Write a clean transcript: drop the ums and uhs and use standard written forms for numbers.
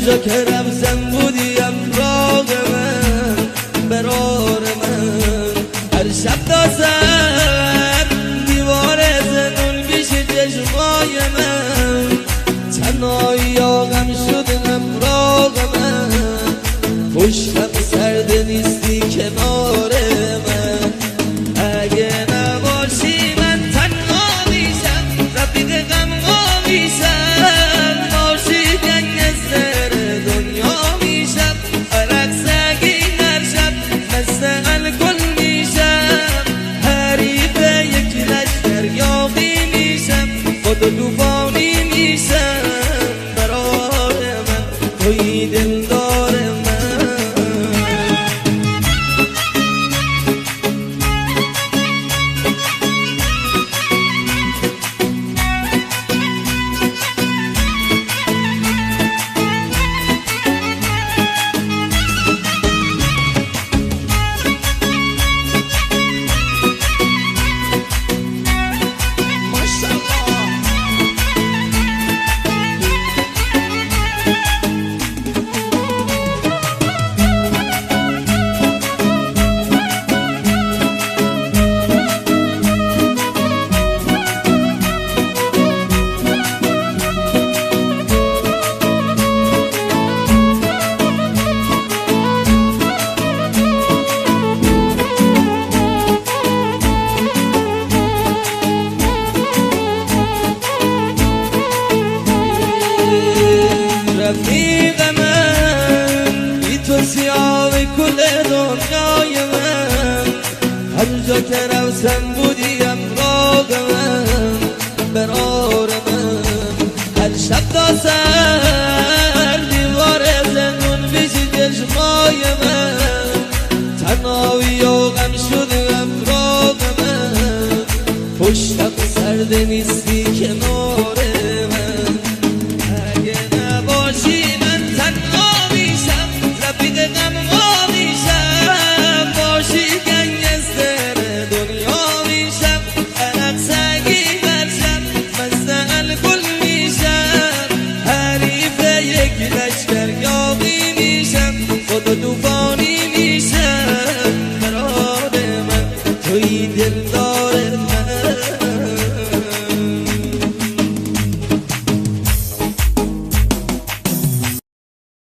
جا که رفتم بودی امراغ من برار من. هر شب دازم دیوار زنون پیش چشمای من، تنهایی آغم شد امراغ من. پشتم سرد نیستی کنار من، اگه نباشی من تنها میشم، رفیق غم میشم، باشی گنگستر دنیا میشم، عرق سگین هر شب مثل الکل میشم، حریف یک لشکر یاقی میشم، خود دوفانی میشم. برای من توی دلدار من. رفیق من بی تو سیاه کل دنیای من، هر جا که رفتم بودی امراغ من برار من. هر شب تا سر دیوار زنون پیش چشمای من، تنهایی و غم شد امراغ من. پشتم سرد نیستی کنار من، اگه نباشی من تنها میشم، رفیق غم میشم، باشی گنگستر دنیا میشم، عرق سگین هر شب مثل الکل میشم، حریف یک لشکر یاقی میشم، خود و